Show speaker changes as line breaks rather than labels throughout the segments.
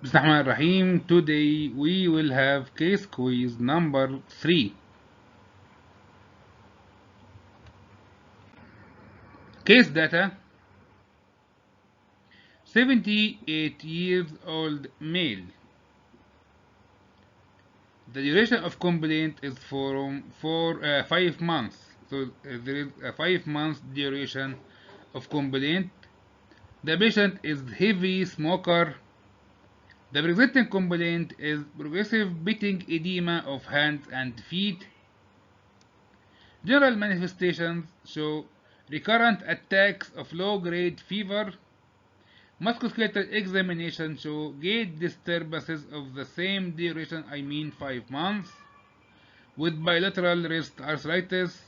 Bismillahirrahmanirrahim. Today we will have case quiz number 3. Case data: 78 years old male. The duration of complaint is for 5 months. So there is a 5 months duration of complaint. The patient is heavy smoker. The presenting complaint is progressive pitting edema of hands and feet. General manifestations show recurrent attacks of low-grade fever. Musculoskeletal examination show gait disturbances of the same duration, 5 months, with bilateral wrist arthritis.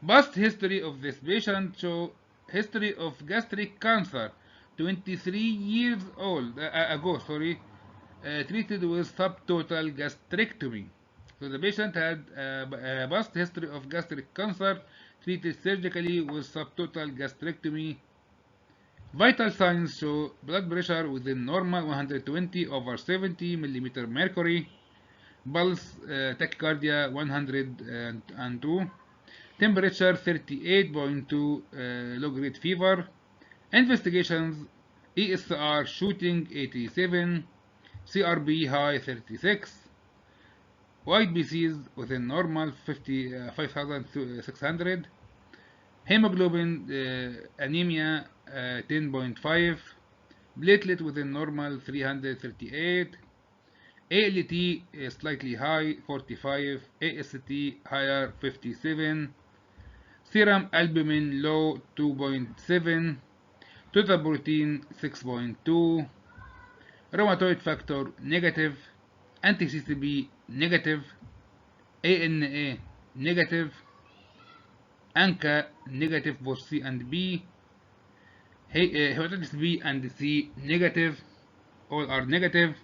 Past history of this patient show history of gastric cancer, 23 years ago, treated with subtotal gastrectomy. So the patient had a past history of gastric cancer, treated surgically with subtotal gastrectomy. Vital signs show blood pressure within normal, 120/70 millimeter mercury, pulse tachycardia 102, temperature 38.2, low-grade fever. Investigations: ESR shooting 87, CRB high 36, white BCs within normal 5,600, hemoglobin anemia 10.5, platelet within normal 338, ALT slightly high 45, AST higher 57, serum albumin low 2.7, total protein 6.2, rheumatoid factor negative, anti-CCP negative, ANA negative, ANCA negative for C and B, hepatitis B and C negative, all are negative.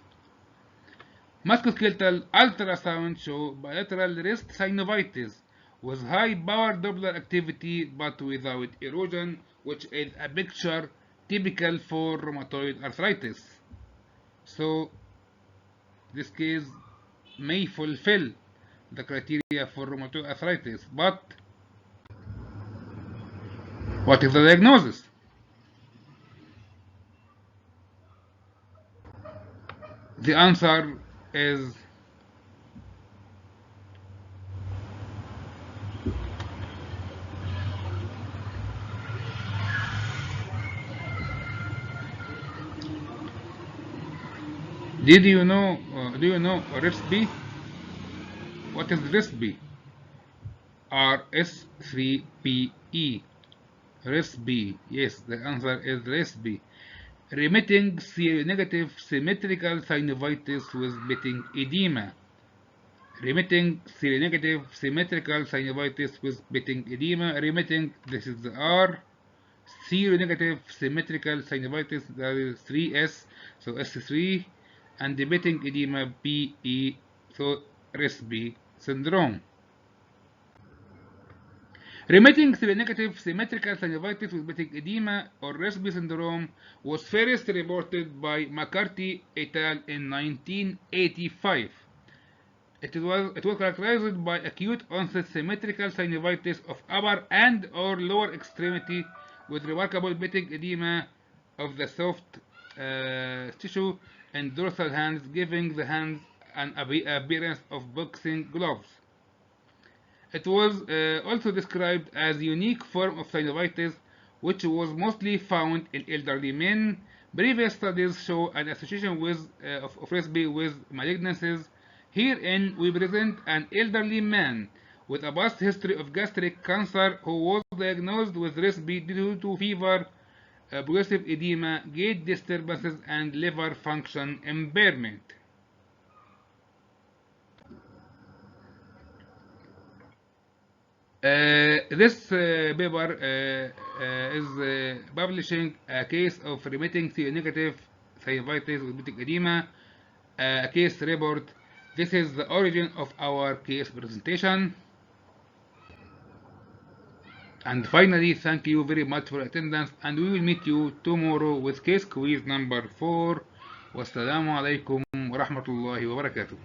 Musculoskeletal ultrasound show bilateral wrist synovitis with high power Doppler activity but without erosion, which is a picture typical for rheumatoid arthritis. So this case may fulfill the criteria for rheumatoid arthritis, but what is the diagnosis? The answer is did you know do you know RSB? What is RSB? RS3PE. RSB. Yes, the answer is RSB. Remitting seronegative symmetrical synovitis with pitting edema. Remitting seronegative symmetrical synovitis with pitting edema. Remitting, this is the R. Seronegative symmetrical synovitis, that is 3S, so S3, and the pitting edema PE, so RSB syndrome. Remitting seronegative symmetrical synovitis with pitting edema or RSB syndrome was first reported by McCarthy et al. In 1985. It was characterized by acute onset symmetrical synovitis of upper and or lower extremity with remarkable pitting edema of the soft tissue and dorsal hands, giving the hands an appearance of boxing gloves. It was also described as a unique form of synovitis, which was mostly found in elderly men. Previous studies show an association of RSB with malignancies. Herein, we present an elderly man with a past history of gastric cancer who was diagnosed with RSB due to fever, progressive edema, gait disturbances, and liver function impairment. This paper is publishing a case of remitting seronegative synovitis with pitting edema, a case report. This is the origin of our case presentation. And finally, thank you very much for attendance, and we will meet you tomorrow with case quiz number 4. والسلام عليكم ورحمة الله وبركاته.